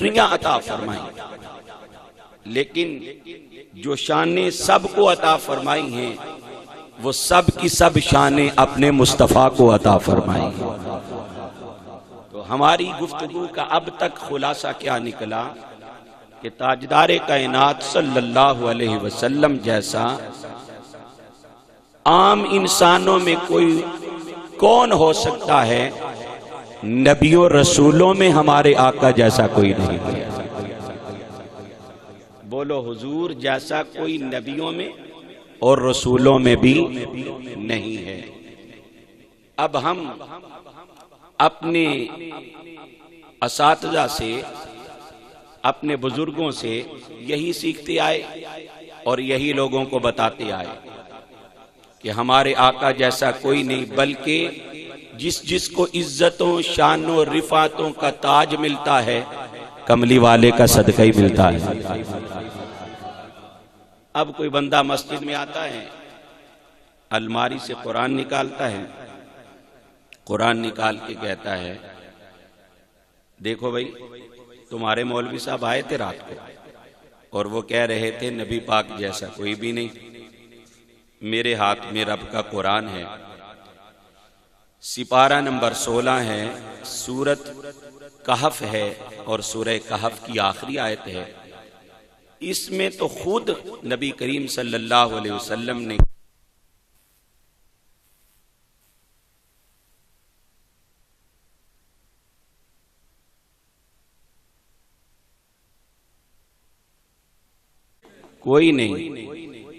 تشریحاں عطا فرمائی، لیکن جو شانیں سب کو عطا فرمائی ہیں وہ سب کی سب شانیں اپنے مصطفیٰ کو عطا فرمائی ہیں۔ تو ہماری گفتگو کا اب تک خلاصہ کیا نکلا کہ تاجدار کائنات صلی اللہ علیہ وسلم جیسا عام انسانوں میں کوئی کون ہو سکتا ہے؟ نبیوں رسولوں میں ہمارے آقا جیسا کوئی نہیں ہے۔ بولو حضور جیسا کوئی نبیوں میں اور رسولوں میں بھی نہیں ہے۔ اب ہم اپنے اساتذہ سے، اپنے بزرگوں سے یہی سیکھتے آئے اور یہی لوگوں کو بتاتے آئے کہ ہمارے آقا جیسا کوئی نہیں، بلکہ جس کو عزتوں شانوں رفعتوں کا تاج ملتا ہے کملی والے کا صدقہ ہی ملتا ہے۔ اب کوئی بندہ مسجد میں آتا ہے، الماری سے قرآن نکالتا ہے، قرآن نکال کے کہتا ہے دیکھو بھائی تمہارے مولوی صاحب آئے تھے رات کو اور وہ کہہ رہے تھے نبی پاک جیسا کوئی بھی نہیں، میرے ہاتھ میں رب کا قرآن ہے، سپارہ نمبر 16 ہے، سورت کہف ہے اور سورہ کہف کی آخری آیت ہے۔ اس میں تو خود نبی کریم صلی اللہ علیہ وسلم نے کوئی نہیں،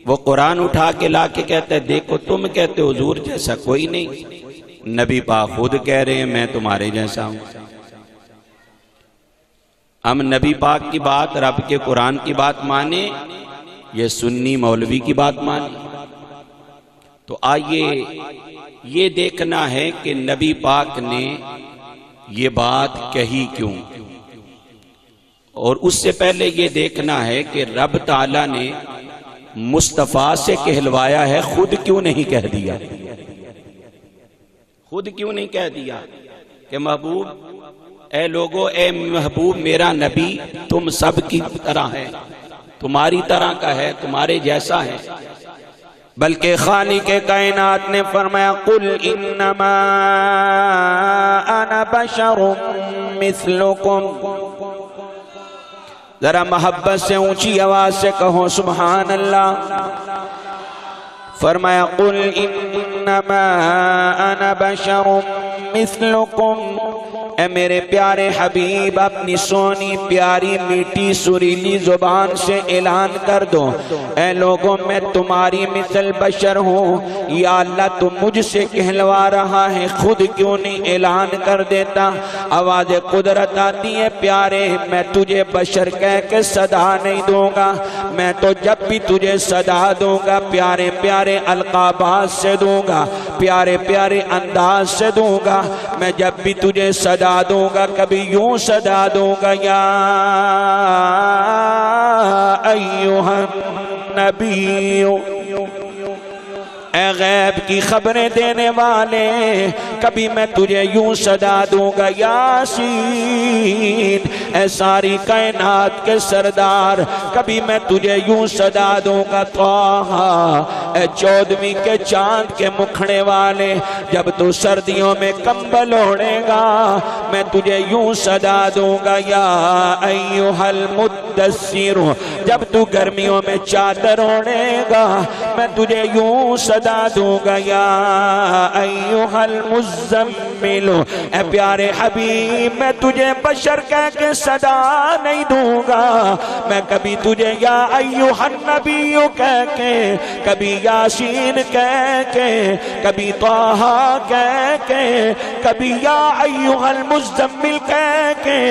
وہ قرآن اٹھا کے لا کے کہتا ہے دیکھو تم کہتے ہو حضور جیسا کوئی نہیں، نبی پاک خود کہہ رہے ہیں میں تمہارے جیسا ہوں۔ ہم نبی پاک کی بات، رب کے قرآن کی بات مانیں، یہ سنی مولوی کی بات مانیں؟ تو آئیے یہ دیکھنا ہے کہ نبی پاک نے یہ بات کہی کیوں، اور اس سے پہلے یہ دیکھنا ہے کہ رب تعالیٰ نے مصطفیٰ سے کہلوایا ہے، خود کیوں نہیں کہہ دیا؟ خود کیوں نہیں کہہ دیا کہ محبوب اے لوگو، اے محبوب میرا نبی تم سب کی طرح ہے، تمہاری طرح کا ہے، تمہارے جیسا ہے؟ بلکہ خالق کائنات نے فرمایا قل انما انا بشر مثلکم، ذرا محبت سے اونچی آواز سے کہو سبحان اللہ۔ فرمایا قل انما انا بشر مثلکم، اے میرے پیارے حبیب اپنی سونی پیاری میٹھی سریلی زبان سے اعلان کر دو اے لوگوں میں تمہاری مثل بشر ہوں۔ یا اللہ تو مجھ سے کہلوا رہا ہے، خود کیوں نہیں اعلان کر دیتا؟ آواز قدرت آتی ہے پیارے، میں تجھے بشر کہہ کے صدا نہیں دوں گا، میں تو جب بھی تجھے صدا دوں گا پیارے پیارے القابات سے دوں گا، پیارے پیارے انداز سے دوں گا۔ میں جب بھی تجھے صدا دوں گا کبھی یوں صدا دوں گا یا ایھا النبی، اے غیب کی خبریں دینے والے، کبھی میں تجھے یوں صدا دوں گا یاسین، اے ساری کائنات کے سردار، کبھی میں تجھے یوں صدا دوں گا طٰہٰ، اے 14ویں کے چاند کے مکھڑے والے، جب تو سردیوں میں کمبل اوڑھے گا میں تجھے یوں صدا دوں گا یا ایھا المدثر، جب تو گرمیوں میں چادر اوڑھے گا میں تجھے یوں صدا دوں گا یا ایھا المزمل، اے پیارے حبیب میں تجھے بشر کہہ کے صدا نہیں دوں گا، میں کبھی تجھے یا ایھا النبی کہہ کے، کبھی یاسین کہہ کے، کبھی طٰہٰ کہہ کے، کبھی یا ایھا المزمل کہہ کے،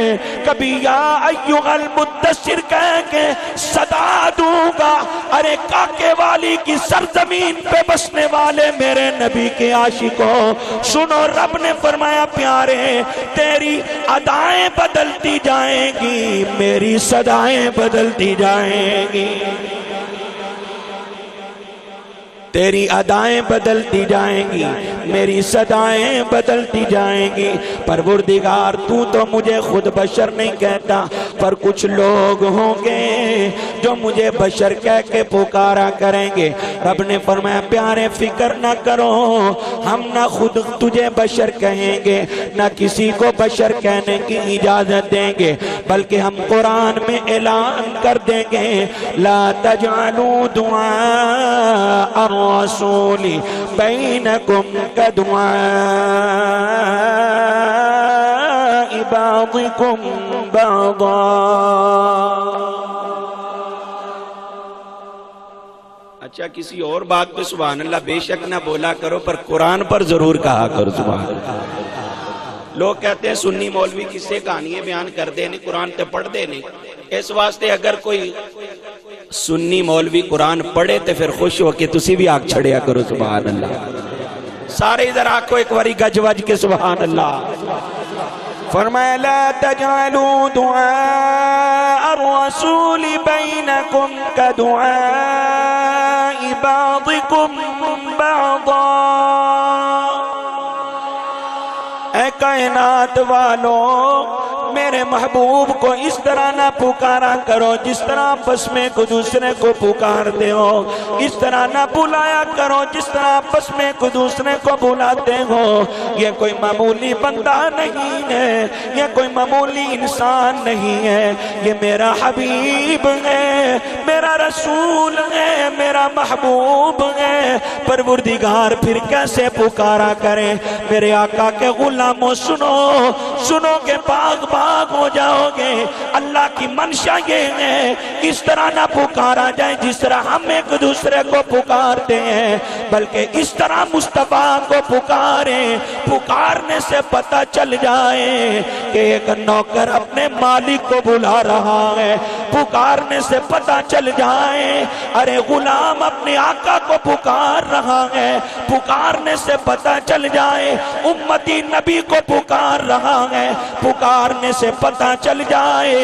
کبھی یا ایھا المدثر کہہ کے صدا دوں گا۔ ارے کاکے والی کی سرزمین پہ بسنے والے میرے نبی کے عاشقوں سنو، رب نے فرمایا پیارے تیری ادائیں بدلتی جائیں گی، میری صدائیں بدلتی جائیں گی، تیری ادائیں بدلتی جائیں گی۔ میری صدائیں بدلتی جائیں گی۔ پروردگار تو مجھے خود بشر نہیں کہتا، پر کچھ لوگ ہوں گے جو مجھے بشر کہہ کے پکارا کریں گے۔ رب نے فرمایا پیارے فکر نہ کرو، ہم نہ خود تجھے بشر کہیں گے نہ کسی کو بشر کہنے کی اجازت دیں گے، بلکہ ہم قرآن میں اعلان کر دیں گے لا تجعلوا دعاء الرسول بینکم کدعاء بعضکم بعضا۔ اچھا کسی اور بات پہ سبحان اللہ بے شک نہ بولا کرو، پر قرآن پر ضرور کہا کرو سبحان اللہ۔ لوگ کہتے ہیں سنی مولوی کسے کہانیاں بیان کر دے نہیں، قرآن تے پڑھ دے نہیں۔ اس واسطے اگر کوئی سنی مولوی قرآن پڑھے تو پھر خوش ہو کے تسی بھی آگ چھڑیا کرو سبحان اللہ۔ سارے ادھر آکو ایک واری گج وج کے سبحان اللہ۔ فرمایا لا تجعلوا دعاء الرسول بینکم کدعاء بعضکم بعضا۔ اے کائنات والوں، میرے محبوب کو اس طرح نہ پکارا کرو جس طرح آپس میں کو دوسرے کو پکارتے ہو، اس طرح نہ بلایا کرو جس طرح آپس میں کو دوسرے کو بلاتے ہو۔ یہ کوئی معمولی بندہ نہیں ہے، یہ کوئی معمولی انسان نہیں ہے، یہ میرا حبیب ہے، میرا رسول ہے، میرا محبوب ہے۔ پروردگار پھر کیسے پکارا کریں؟ میرے آقا کے غلاموں سنو، سنو کہ باغ باغ ہو جاؤ گے۔ اللہ کی منشا یہ ہے اس طرح نہ پکارا جائے جس طرح ہم ایک دوسرے کو پکارتے ہیں، بلکہ اس طرح مصطفیٰ کو پکاریں، پکارنے سے پتہ چل جائے کہ ایک نوکر اپنے مالک کو بلا رہا ہے، پکارنے سے پتہ چل جائے ارے غلام اپنے آقا کو پکار رہا ہے، پکارنے سے پتہ چل جائے امتی نبی کو پکار رہا ہے، پکارنے سے پتہ چل جائے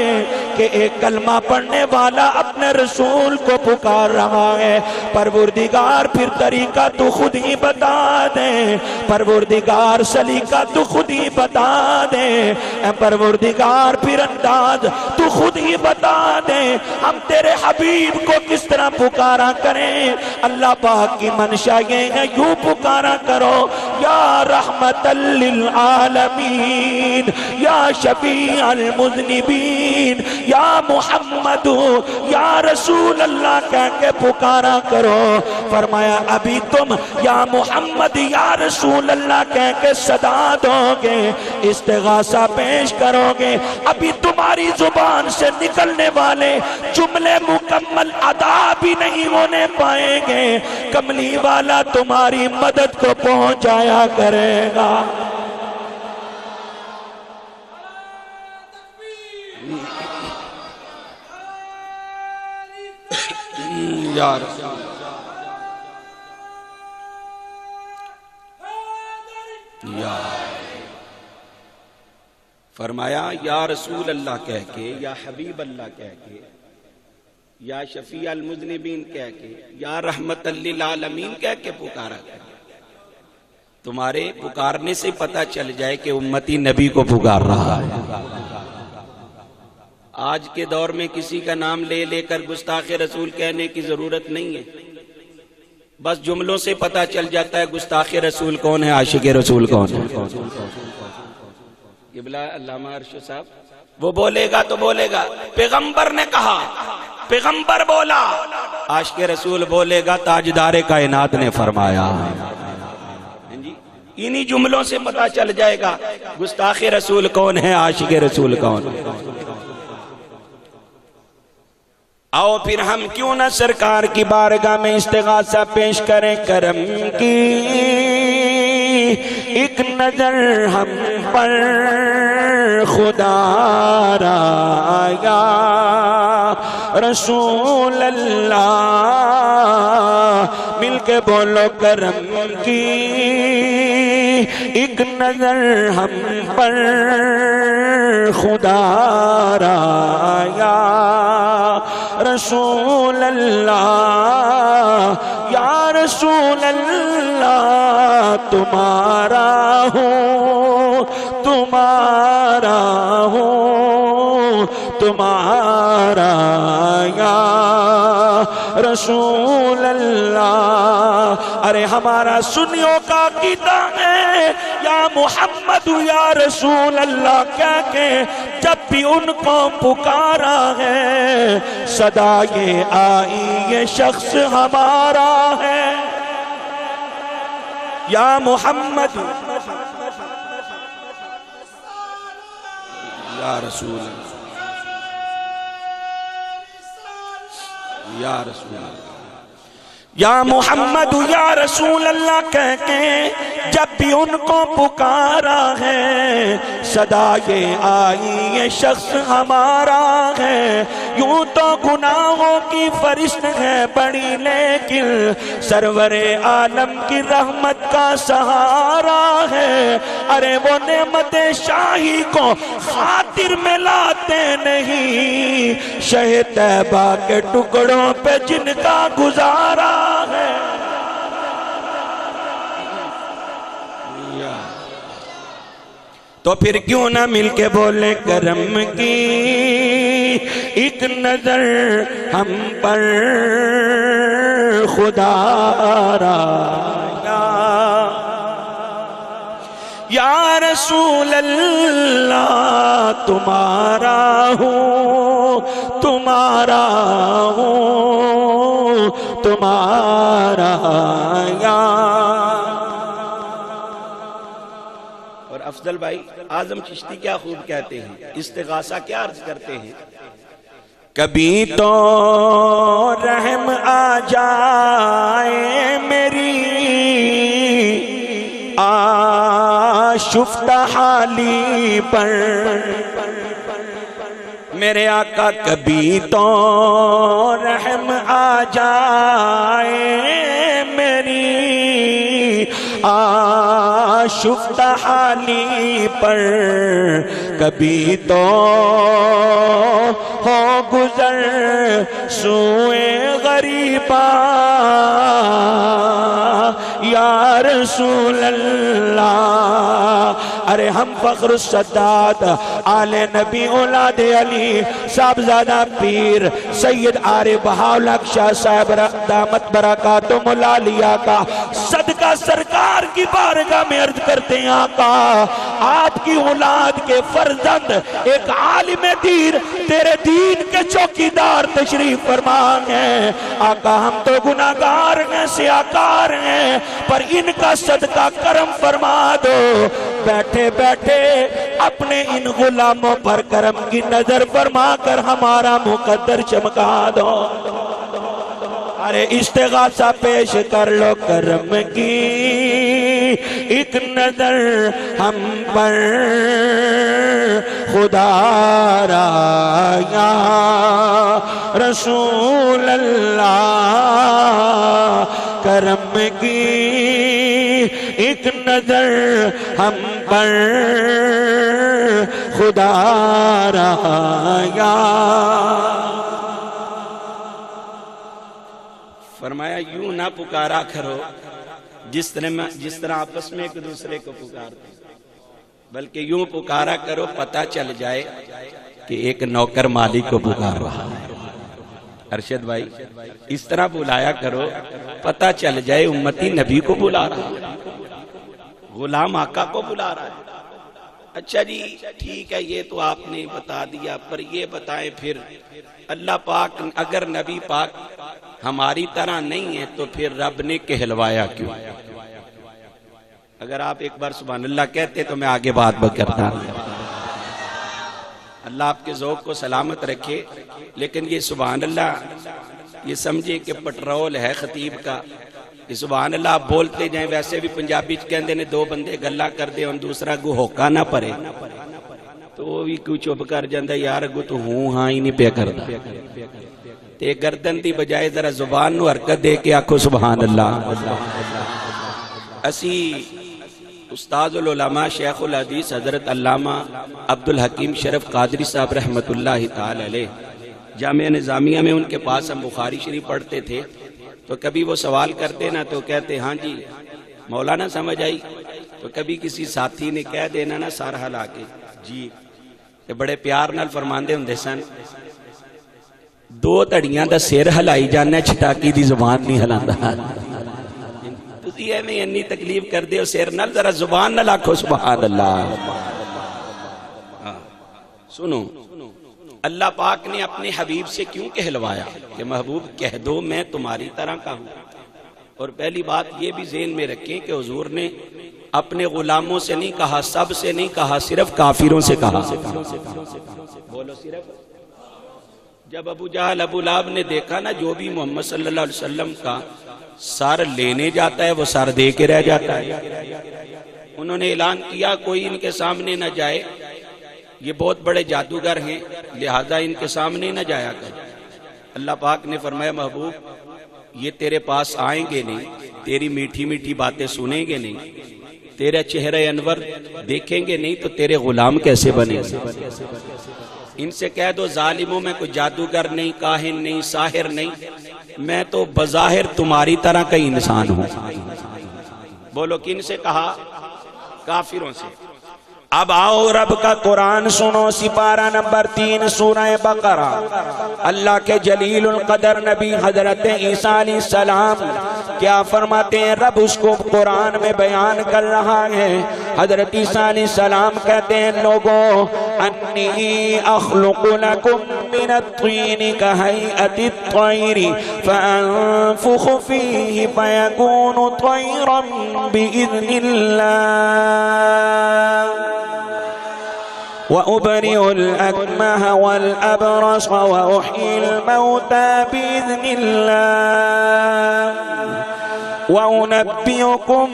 کہ ایک کلمہ پڑھنے والا اپنے رسول کو پکار رہا ہے۔ پروردگار پھر طریقہ تو خود ہی بتا دے، پروردگار سلیقہ تو خود ہی بتا دے، اے پروردگار پھر انداز تو خود ہی بتا دے، ہم تیرے حبیب کو کس طرح پکارا کریں۔ اللہ پاک کی منشا یہ ہے یوں پکارا کرو یا رحمت للعالمین، یا شفیع المذنبین، یا محمد، یا رسول اللہ کہہ کے پکارا کرو۔ فرمایا ابھی تم یا محمد یا رسول اللہ کہہ کے صدا دو گے، استغاثہ پیش کرو گے، ابھی تمہاری زبان سے نکلنے والے جملے مکمل ادا بھی نہیں ہونے پائیں گے، کملی والا تمہاری مدد کو پہنچایا کرے گا۔ یار فرمایا یا رسول اللہ کہہ کے، یا حبیب اللہ کہہ کے، یا شفیع المذنبین کہہ کے، یا رحمت للعالمین کہہ کے پکارا کرے۔ تمہارے پکارنے سے پتہ چل جائے کہ امتی نبی کو پکار رہا ہے۔ آج کے دور میں کسی کا نام لے لے کر گستاخ رسول کہنے کی ضرورت نہیں ہے، بس جملوں سے پتہ چل جاتا ہے گستاخ رسول کون ہے، عاشق رسول کون ہے۔ قبلہ علامہ ارشد صاحب وہ بولے گا تو بولے گا پیغمبر نے کہا، پیغمبر بولا، عاشق رسول بولے گا تاجدار کائنات نے فرمایا۔ انہی جملوں سے پتہ چل جائے گا گستاخ رسول کون ہے، عاشق رسول کون ہے۔ آؤ پھر ہم کیوں نہ سرکار کی بارگاہ میں استغاثہ پیش کریں، کرم کی ایک نظر ہم پر خدا را یا رسول اللہ، مل کے بولو کرم کی ایک نظر ہم پر خدا را یا رسول اللہ، یا رسول اللہ تمہارا ہوں، تمہارا ہوں، تمہارا یا رسول اللہ۔ ارے ہمارا سنیوں کا عقیدہ ہے یا محمد یا رسول اللہ کہہ کے جب بھی ان کو پکارا ہے، صدا یہ آئی یہ شخص ہمارا ہے، یا محمد یا رسول اللہ، یا رسول اللہ، یا محمد یا رسول اللہ کہہ کے جب بھی ان کو پکارا ہے، صدا یہ آئی یہ شخص ہمارا ہے۔ یوں تو گناہوں کی فرشت ہے بڑی، لیکن سرور عالم کی رحمت کا سہارا ہے۔ ارے وہ نعمت شاہی کو خاطر میں لاتے نہیں، شہ طیبہ کے ٹکڑوں پہ جن کا گزارا ہے۔ تو پھر کیوں نہ مل کے بولے کرم کی ایک نظر ہم پر خدا را، یا رسول اللہ تمہارا ہوں، تمہارا ہوں، تمہارا یا۔ اور افضل بھائی اعظم چشتی کیا خوب کہتے ہیں، استغاثہ کیا عرض کرتے ہیں، کبھی تو رحم آ جائے میری آشفتہ حالی پر، میرے آقا کبھی تو رحم آ جائے میری آشفتہ حالی پر، کبھی تو ہو گزر سوئے غریبا یا رسول اللہ۔ ارے ہم فخر السادات آل نبی اولاد علی صاحبزادہ پیر سید عارف بہاؤالحق شاہ صاحب دامت برکاتہم العالیہ کا صدقہ سرکار کی بارگاہ میں عرض کرتے ہیں، آقا آپ کی اولاد کے فرزند ایک عالم دین تیرے دین کے چوکیدار تشریف فرما ہیں۔ آقا ہم تو گناہگار ہیں، سیاکار ہیں، پر ان کا صدقہ کرم فرما دو، بیٹھے بیٹھے اپنے ان غلاموں پر کرم کی نظر فرما کر ہمارا مقدر چمکا دو۔ ارے استغاثہ پیش کر لو، کرم کی ایک نظر ہم پر خدا را، یا رسول اللہ کرم کی ایک نظر ہم پر خدا را، یا۔ فرمایا یوں نہ پکارا کرو جس طرح آپس میں ایک دوسرے کو پکارتے، بلکہ یوں پکارا کرو پتہ چل جائے کہ ایک نوکر مالک کو پکار رہا ہے۔ ارشد بھائی اس طرح بلایا کرو پتہ چل جائے امتی نبی کو بلا رہا ہے، غلام آقا کو بلا رہا ہے۔ اچھا جی ٹھیک ہے یہ تو آپ نے بتا دیا، پر یہ بتائیں پھر اللہ پاک اگر نبی پاک ہماری طرح نہیں ہے تو پھر رب نے کہلوایا کیوں؟ اگر آپ ایک بار سبحان اللہ کہتے تو میں آگے بات کرتا۔ اللہ آپ کے ذوق کو سلامت رکھے، لیکن یہ سبحان اللہ یہ سمجھے کہ پٹرول ہے خطیب کا، یہ سبحان اللہ آپ بولتے جائیں۔ ویسے بھی پنجابی کہندے نے دو بندے گلا کر دے اور دوسرا گو ہوکا نہ پڑے، تو وہ بھی کوئی چپ کر جاندہ یار اگو تو ہوں ہاں ہی نہیں پیا کردا، تے گردن دی بجائے ذرا زبان نو حرکت دے کے آکھو سبحان اللہ۔ اسی استاد العلماء شیخ الحدیث حضرت علامہ عبدالحکیم شرف قادری صاحب رحمت اللہ تعالی علیہ جامعہ نظامیہ میں ان کے پاس ہم بخاری شریف پڑھتے تھے، تو کبھی وہ سوال کرتے نا تو کہتے ہاں جی مولانا سمجھ آئی؟ تو کبھی کسی ساتھی نے کہہ دینا نا سر ہلا کے جی تے بڑے پیار نال فرماندے ہوندے سن، دو تڑیاں دا سر ہلائی جانا چھٹاکی دی زبان نہیں ہلاندا۔ تسی ایویں انی تکلیف کر دیو سر نال، ذرا زبان نال آکھو سبحان اللہ۔ سنو، اللہ پاک نے اپنے حبیب سے کیوں کہلوایا کہ محبوب کہہ دو میں تمہاری طرح کا ہوں؟ اور پہلی بات یہ بھی ذہن میں رکھیں کہ حضور نے اپنے غلاموں سے نہیں کہا، سب سے نہیں کہا، صرف کافروں سے کہا۔ بولو صرف۔ جب ابو جہل ابو لہب نے دیکھا نا جو بھی محمد صلی اللہ علیہ وسلم کا سر لینے جاتا ہے وہ سر دے کے رہ جاتا ہے، انہوں نے اعلان کیا کوئی ان کے سامنے نہ جائے، یہ بہت بڑے جادوگر ہیں لہذا ان کے سامنے نہ جایا کر۔ اللہ پاک نے فرمایا محبوب یہ تیرے پاس آئیں گے نہیں، تیری میٹھی میٹھی باتیں سنیں گے نہیں، تیرا چہرہ انور دیکھیں گے نہیں تو تیرے غلام کیسے بنے گے؟ ان سے کہہ دو ظالموں میں کوئی جادوگر نہیں، کاہن نہیں، ساحر نہیں، میں تو بظاہر تمہاری طرح کا انسان ہوں۔ بولو کن سے کہا؟ کافروں سے۔ اب آؤ رب کا قرآن سنو، سپارہ نمبر 3 سورہ بقرہ۔ اللہ کے جلیل القدر نبی حضرت عیسیٰ علیہ السلام کیا فرماتے ہیں؟ رب اس کو قرآن میں بیان کر رہا ہے۔ حضرت عیسیٰ علیہ السلام کہتے ہیں لوگوں انی اخلق لکم من الطین کہیئت الطیر فانفخ فیہ فیکون طیرا بإذن اللہ وَأُبْرِئُ الْأَكْمَهَ وَالْأَبْرَصَ وَأُحْيِي الْمَوْتَى بِإِذْنِ اللَّهِ وَأُنَبِّئُكُم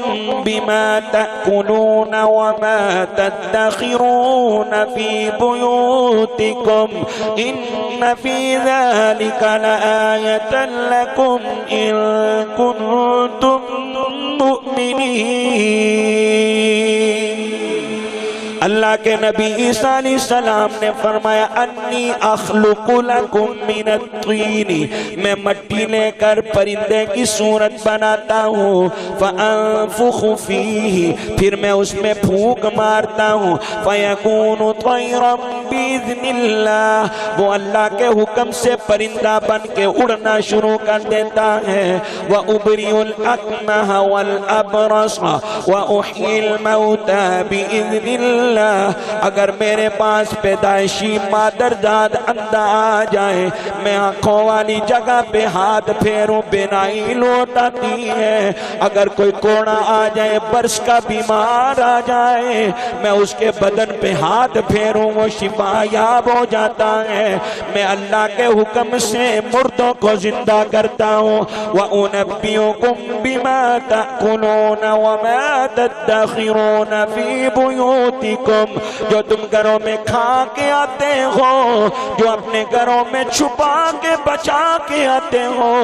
بِمَا تَأْكُلُونَ وَمَا تَدَّخِرُونَ فِي بُيُوتِكُمْ إِنَّ فِي ذَلِكَ لَآيَةً لَكُمْ إِن كُنتُم مُؤْمِنِينَ۔ اللہ کے نبی عیسیٰ علیہ السلام نے فرمایا انی اخلق لکم من الطین، میں مٹی لے کر پرندے کی صورت بناتا ہوں، فانفخ فیہ، پھر میں اس میں پھونک مارتا ہوں، فیکون طیرا باذن اللہ، وہ اللہ کے حکم سے پرندہ بن کے اڑنا شروع کر دیتا ہے، وَأُبْرِئُ الْأَكْمَهَ وَالْأَبْرَصَ وَأُحْيِي الْمَوْتَى بِإِذْنِ اللہ۔ اگر میرے پاس پیدائشی مادرزاد اندھا آ جائے، میں آنکھوں والی جگہ پہ ہاتھ پھیروں بینائی لوٹ آتی ہے، اگر کوئی کوڑا آ جائے، برس کا بیمار آ جائے، میں اس کے بدن پہ ہاتھ پھیروں وہ شفا یاب ہو جاتا ہے، میں اللہ کے حکم سے مردوں کو زندہ کرتا ہوں، وَأُنَبِّئُكُم بِمَا تَأْكُلُونَ وَمَا تَدَّخِرُونَ فِي بُيُوتِكُمْ، جو تم گھروں میں کھا کے آتے ہو، جو اپنے گھروں میں چھپا کے بچا کے آتے ہو،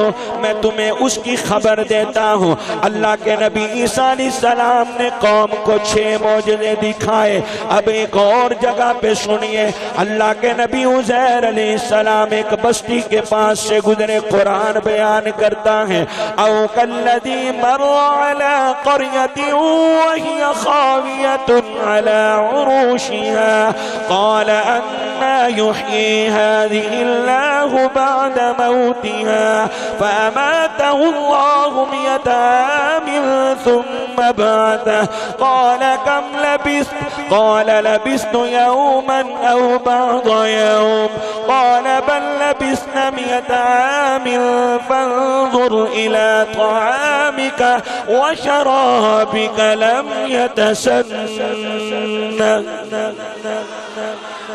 میں تمہیں اس کی خبر دیتا ہوں۔ اللہ کے نبی عیسیٰ علیہ السلام نے قوم کو 6 معجزے دکھائے۔ اب ایک اور جگہ پہ سنیے، اللہ کے نبی عزیر علیہ السلام ایک بستی کے پاس سے گزرے، قرآن بیان کرتا ہے او کالذی مر علی قریۃ وہی خاویۃ علی عروشها قال أنى يحيي هذه الله بعد موتها فأماته الله 100 عام ثم بعثه قال كم لبثت قال لبثت يوما أو بعض يوم قال بل لبثت 100 عام فانظر إلى طعامك وشرابك لم يتسنى۔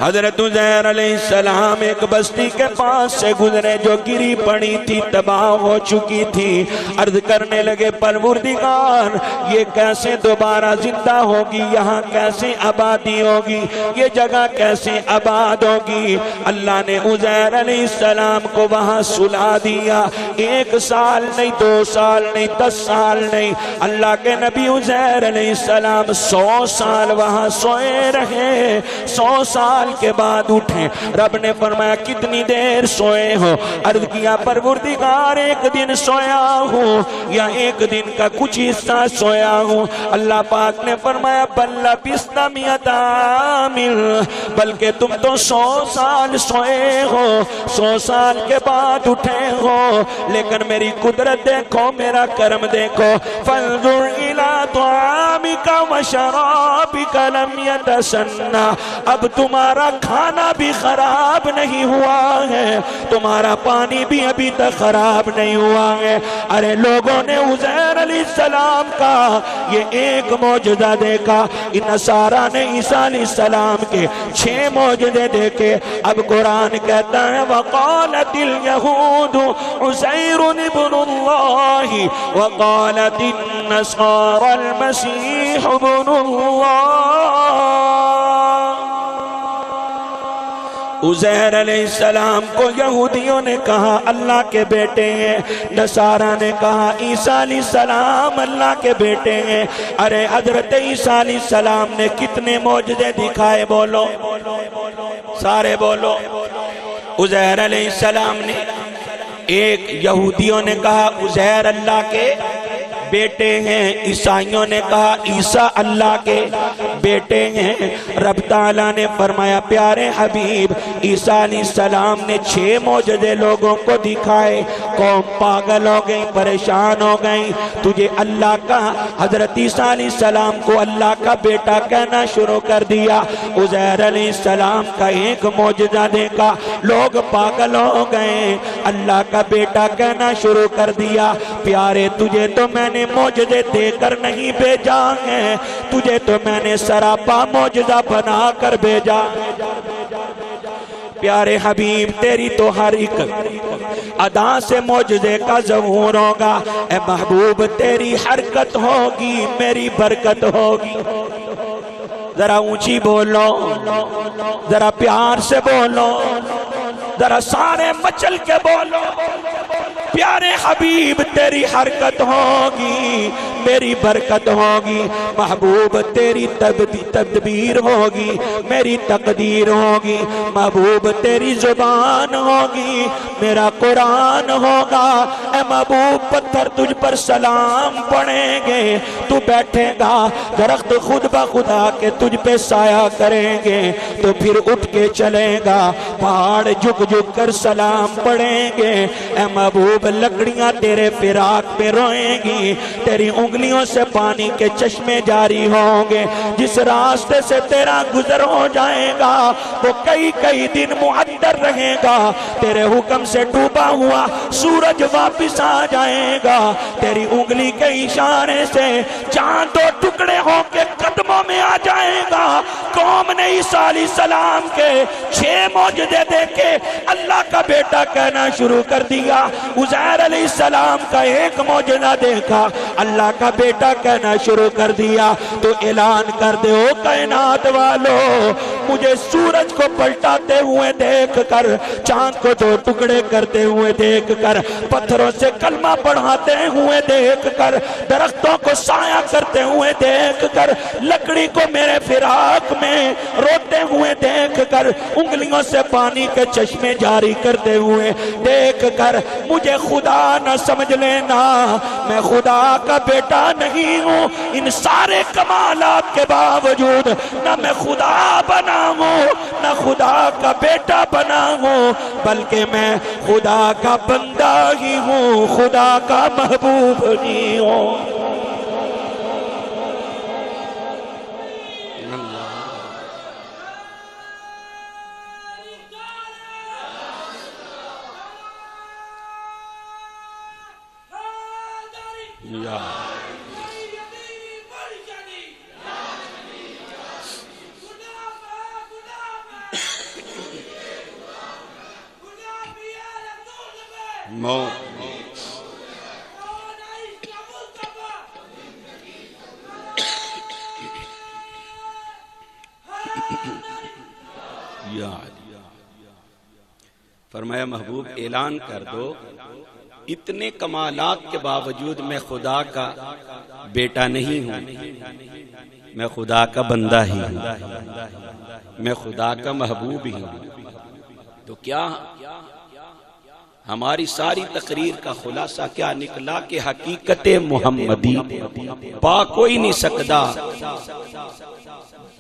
حضرت عزیر علیہ السلام ایک بستی کے پاس سے گزرے جو گری پڑی تھی، تباہ ہو چکی تھی، عرض کرنے لگے پروردگار یہ کیسے دوبارہ زندہ ہوگی، یہاں کیسے آبادی ہوگی، یہ جگہ کیسے آباد ہوگی۔ اللہ نے عزیر علیہ السلام کو وہاں سلا دیا، 1 سال نہیں، 2 سال نہیں، 10 سال نہیں، اللہ کے نبی عزیر علیہ السلام 100 سال وہاں سوئے رہے، 100 سال کے بعد اٹھیں۔ رب نے فرمایا کتنی دیر سوئے ہو؟ عرض کیا پروردگار ایک دن سویا ہوں یا ایک دن کا کچھ حصہ سویا ہوں۔ اللہ پاک نے فرمایا بل لبثت مئۃ عام، بلکہ تم تو 100 سال سوئے ہو، 100 سال کے بعد اٹھے ہو، لیکن میری قدرت دیکھو، میرا کرم دیکھو۔ فانظر الی طعامک وشرابک لم یتسنہ، اب تمہارا کھانا بھی خراب نہیں ہوا ہے، تمہارا پانی بھی ابھی تک خراب نہیں ہوا ہے۔ ارے لوگوں نے عزیر علیہ السلام کا یہ ایک معجزہ دیکھا، نصارہ نے عیسیٰ علیہ السلام کے 6 معجزے دیکھے۔ اب قرآن کہتا ہے وقالت اليہود عزیر ابن اللہ وقالت النصارى المسیح ابن اللہ۔ عزیر علیہ السلام کو یہودیوں نے کہا اللہ کے بیٹے ہیں، نصارہ نے کہا عیسیٰ علیہ السلام اللہ کے بیٹے ہیں۔ ارے حضرت عیسیٰ علیہ السلام نے کتنے معجزے دکھائے؟ بولو سارے بولو۔ عزیر علیہ السلام نے، ایک یہودیوں نے کہا عزیر اللہ کے بیٹے ہیں، عیسائیوں نے کہا عیسیٰ اللہ کے بیٹے ہیں۔ رب تعالیٰ نے فرمایا پیارے حبیب عیسیٰ علیہ السلام نے 6 معجزے لوگوں کو دکھائے، قوم پاگل ہو گئی، پریشان ہو گئی، تجھے اللہ کا، حضرت عیسیٰ علیہ السلام کو اللہ کا بیٹا کہنا شروع کر دیا۔ عزیر علیہ السلام کا ایک معجزہ دیکھا، لوگ پاگل ہو گئے، اللہ کا بیٹا کہنا شروع کر دیا۔ پیارے تجھے تو میں نے معجزے دے کر نہیں بھیجا ہے، تجھے تو میں نے سراپا معجزہ بنا کر بھیجا۔ پیارے حبیب تیری تو ہر ایک ادا سے معجزے کا ظہور ہوگا، اے محبوب تیری حرکت ہوگی میری برکت ہوگی۔ ذرا اونچی بولو، ذرا پیار سے بولو، ذرا سارے مچل کے بولو، پیارے حبیب تیری حرکت ہوگی میری برکت ہوگی، محبوب تیری تدبیر ہوگی میری تقدیر ہوگی، محبوب تیری زبان ہوگی میرا قرآن ہوگا۔ اے محبوب پتھر تجھ پر سلام پڑھیں گے، تو بیٹھے گا، درخت خود بخدا کے تجھ پہ سایہ کریں گے، تو پھر اٹھ کے چلے گا، پہاڑ جھک جھک کر سلام پڑھیں گے۔ اے محبوب لکڑیاں تیرے فراق پہ روئیں گی، تیری انگلیوں سے پانی کے چشمے جاری ہوں گے، جس راستے سے تیرا گزر ہو جائے گا وہ کئی کئی دن معطر رہے گا، تیرے حکم سے ڈوبا ہوا سورج واپس آ جائے گا، تیری انگلی کے اشارے سے چاند 2 ٹکڑے ہو کے قدموں میں آ جائے گا۔ قوم نے عیسیٰ علیہ السلام کے 6 معجزے دیکھے، اللہ کا بیٹا کہنا شروع کر دیا۔ عزیر علیہ السلام کا ایک معجزہ دیکھا، اللہ کا بیٹا کہنا شروع کر دیا۔ تو اعلان کر دے او کائنات والو، مجھے سورج کو پلٹاتے ہوئے دیکھ کر، چاند کو 2 ٹکڑے کرتے ہوئے دیکھ کر، پتھروں سے کلمہ پڑھاتے ہوئے دیکھ کر، درختوں کو سایہ کرتے ہوئے دیکھ کر، لکڑی کو میرے فراق میں روتے ہوئے دیکھ کر، انگلیوں سے پانی کے چشمے جاری کرتے ہوئے دیکھ کر، مجھے خدا نہ سمجھ لینا، میں خدا کا بیٹا نہیں ہوں، ان سارے کمالات کے باوجود نہ میں خدا بنا ہوں نہ خدا کا بیٹا بنا ہوں، بلکہ میں خدا کا بندہ ہی ہوں، خدا کا محبوب نہیں ہوں۔ فرمایا محبوب اعلان کر دو، اتنے کمالات کے باوجود میں خدا کا بیٹا نہیں ہوں، میں خدا کا بندہ ہی ہوں۔ میں خدا کا محبوب ہی ہوں۔ تو کیا ہماری ساری تقریر کا خلاصہ کیا نکلا کہ حقیقت محمدی پا کوئی نہیں سکتا،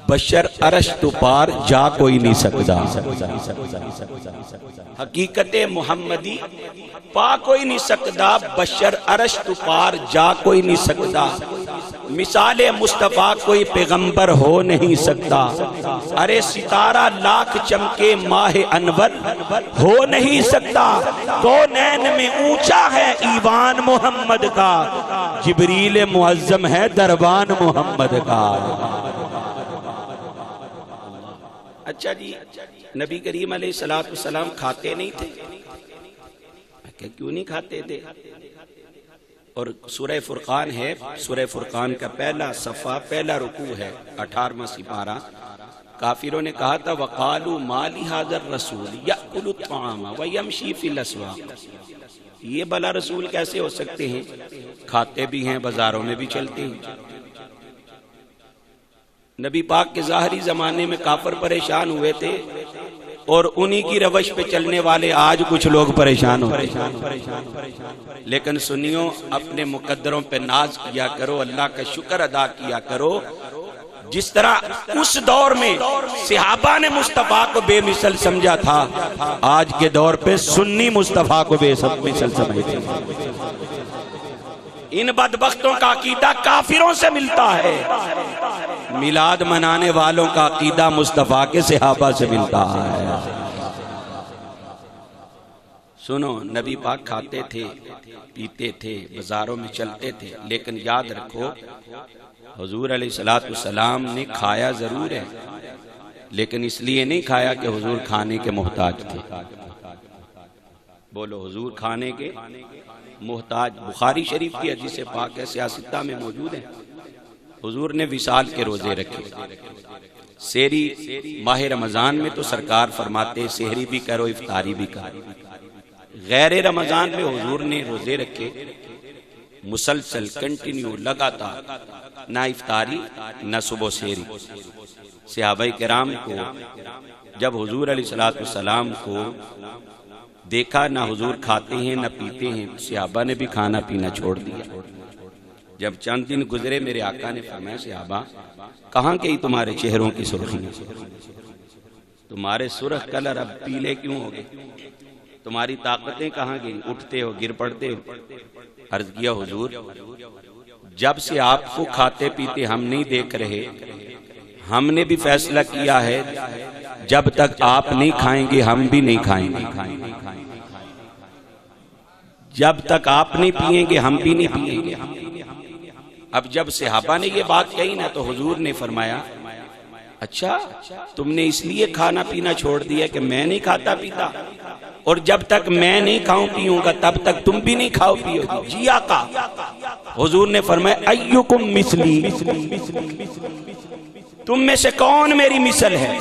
بشر عرش تو پار جا کوئی نہیں سکتا۔ حقیقت محمدی پا کوئی نہیں سکتا، بشر عرش تو پار جا کوئی نہیں سکتا۔ مثال مصطفیٰ کوئی پیغمبر ہو نہیں سکتا، ارے ستارہ لاکھ چمکے ماہ انور ہو نہیں سکتا۔ کونین میں اونچا ہے ایوان محمد کا، جبریل معظم ہے دربان محمد کا۔ اچھا جی، نبی کریم علیہ السلام کھاتے نہیں تھے؟ کیوں نہیں کھاتے تھے؟ اور سورہ فرقان ہے، سورہ فرقان کا پہلا صفحہ پہلا رکوع ہے، 18واں سپارہ۔ کافروں نے کہا تھا وَقَالُوا مَا لِهَذَا الرَّسُولِ يَأْكُلُ الطَّعَامَ وَيَمْشِي فِي الْأَسْوَاقِ، یہ بلا رسول کیسے ہو سکتے ہیں؟ کھاتے بھی ہیں، بازاروں میں بھی چلتے ہیں۔ نبی پاک کے ظاہری زمانے میں کافر پریشان ہوئے تھے، اور انہی کی روش پہ چلنے والے آج کچھ لوگ پریشان ہوتے ہیں۔ لیکن سنیوں، اپنے مقدروں پہ ناز کیا کرو، اللہ کا شکر ادا کیا کرو۔ جس طرح اس دور میں صحابہ نے مصطفیٰ کو بے مثل سمجھا تھا، آج کے دور پہ سنی مصطفیٰ کو بے مثل سمجھتے ہیں۔ ان بدبختوں کا عقیدہ کافروں سے ملتا ہے، میلاد منانے والوں کا عقیدہ مصطفیٰ کے صحابہ سے ملتا ہے۔ سنو، نبی پاک کھاتے تھے، پیتے تھے، بازاروں میں چلتے تھے، لیکن یاد رکھو حضور علیہ السلام نے کھایا ضرور ہے، لیکن اس لیے نہیں کھایا کہ حضور کھانے کے محتاج تھے۔ بولو، حضور کھانے کے محتاج۔ بخاری شریف کی حدیث پاک ہے، سیاستہ میں موجود ہے، حضور نے وصال کے روزے رکھے۔ سحری ماہ رمضان میں تو سرکار فرماتے سحری بھی کرو، افطاری بھی کرو۔ غیر رمضان میں حضور نے روزے رکھے، مسلسل کنٹینیو لگاتار، نہ افطاری نہ صبح سحری۔ صحابہ کرام کو جب حضور علیہ السلام کو دیکھا نہ حضور کھاتے ہیں نہ پیتے ہیں، صحابہ نے بھی کھانا پینا چھوڑ دیا۔ جب چند دن گزرے میرے آقا نے فرمایا صحابہ کہاں گئی تمہارے چہروں کی سرخیاں؟ تمہارے سرخ کلر اب پیلے کیوں ہو گئے؟ تمہاری طاقتیں کہاں گئیں؟ اٹھتے ہو، گر پڑتے ہو۔ عرض کیا حضور جب سے آپ کو کھاتے پیتے ہم نہیں دیکھ رہے، ہم نے بھی فیصلہ کیا ہے جب تک آپ نہیں کھائیں گے ہم بھی نہیں کھائیں گے، جب تک آپ نہیں پیئیں گے ہم بھی نہیں پیئیں گے۔ اب جب صحابہ نے یہ بات کہی نا تو حضور نے فرمایا اچھا تم نے اس لیے کھانا پینا چھوڑ دیا کہ میں نہیں کھاتا پیتا، اور جب تک میں نہیں کھاؤں پیوں گا تب تک تم بھی نہیں کھاؤ پیو گے؟ جی آقا۔ حضور نے فرمایا ایکم مثلی، تم میں سے کون میری مثل ہے؟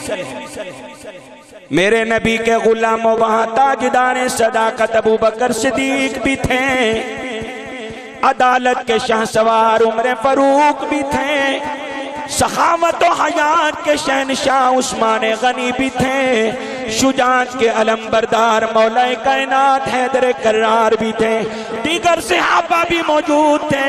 میرے نبی کے غلام وہاں تاجدار صداقت ابو بکر صدیق بھی تھے، عدالت کے شاہ سوار عمر فاروق بھی تھے، سخاوت و حیات کے شہنشاہ عثمان غنی بھی تھے، شجاعت کے علم بردار مولا کائنات حیدر کرار بھی تھے، دیگر صحابہ بھی موجود تھے۔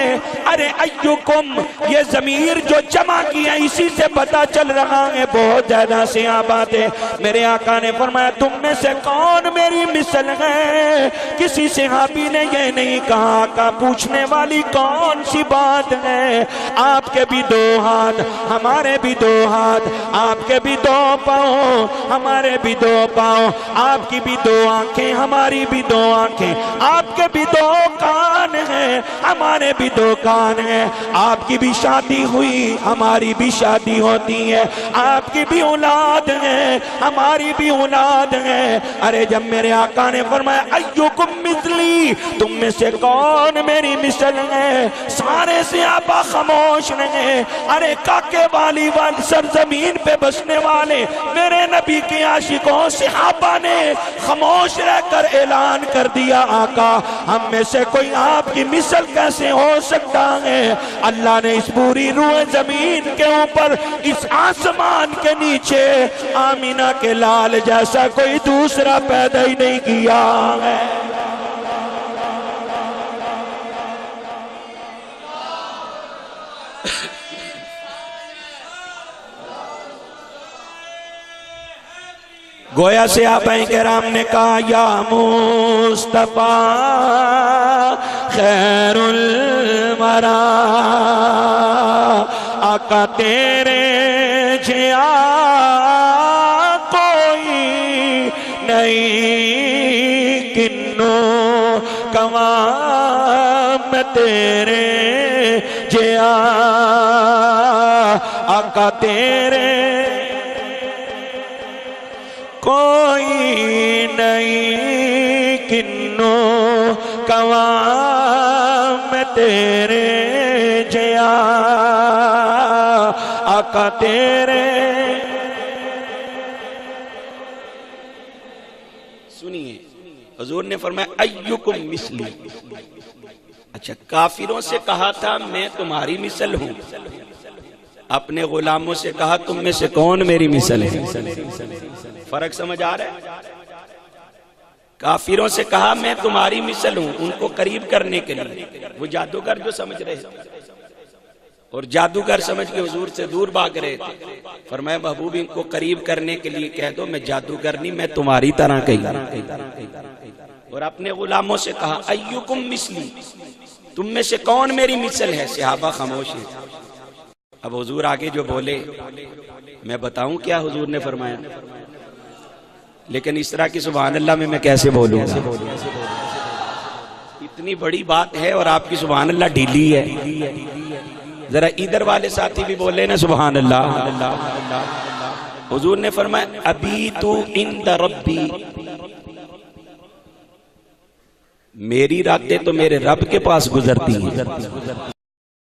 ارے ایکم، یہ ضمیر جو جمع کیا اسی سے پتا چل رہا ہے بہت زیادہ صحابہ تھے۔ میرے آقا نے فرمایا تم میں سے کون میری مثل ہے؟ کسی صحابی نے یہ نہیں کہا، آقا پوچھنے والی کون سی بات ہے؟ آپ کے بھی دو ہاتھ ہمارے بھی دو ہاتھ، آپ کے بھی دو پاؤں ہمارے بھی دو پاؤں، آپ کی بھی دو آنکھیں ہماری بھی دو آنکھیں، آپ کے بھی دو کان ہیں ہمارے بھی دو کان ہیں، آپ کی بھی شادی ہوئی ہماری بھی شادی ہوتی ہے، آپ کی بھی اولاد ہے ہماری بھی اولاد ہے۔ ارے جب میرے آقا نے فرمایا ایکم مثلی، تم میں سے کون میری مثل ہے، سارے صحابہ خاموش رہے۔ ارے کاکے والی سرزمین پہ بسنے والے میرے نبی کے عاشق و دو صحابہ نے خاموش رہ کر اعلان کر دیا آقا ہم میں سے کوئی آپ کی مثل کیسے ہو سکتا ہے؟ اللہ نے اس پوری روئے زمین کے اوپر اس آسمان کے نیچے آمینہ کے لال جیسا کوئی دوسرا پیدا ہی نہیں کیا ہے۔ گویا صحابہ کرام نے کہا یا مصطفیٰ خیر الورا آقا تیرے جیا کوئی نہیں کنو کواں میں تیرے جیا آقا تیرے کوئی نہیں کنو کواں میں تیرے جیا آقا تیرے۔ سنیے حضور نے فرمایا ایکم مثلی، اچھا کافروں سے کہا تھا میں تمہاری مثل ہوں، اپنے غلاموں سے کہا تم میں سے کون میری مثل ہے؟ فرق سمجھ آ رہا ہے؟ کافروں سے کہا میں تمہاری مثل ہوں ان کو قریب کرنے کے لیے، وہ جادوگر جو سمجھ رہے تھے اور جادوگر سمجھ کے حضور سے دور بھاگ رہے تھے، فرمایا محبوب ان کو قریب کرنے کے لیے کہہ دو میں جادوگر نہیں میں تمہاری طرح کہی۔ اور اپنے غلاموں سے کہا ایکم مثلی، تم میں سے کون میری مثل ہے؟ صحابہ خاموش ہیں۔ اب حضور آگے جو بولے میں بتاؤں کیا حضور نے فرمایا، لیکن اس طرح کی سبحان اللہ میں کیسے بولوں گا؟ اتنی بڑی بات ہے اور آپ کی سبحان اللہ ڈھیلی ہے۔ ذرا ادھر والے ساتھی بھی بولے نا سبحان اللہ۔ حضور نے فرمایا ابھی تو عند ربی، میری راتیں تو میرے رب کے پاس گزرتی ہیں۔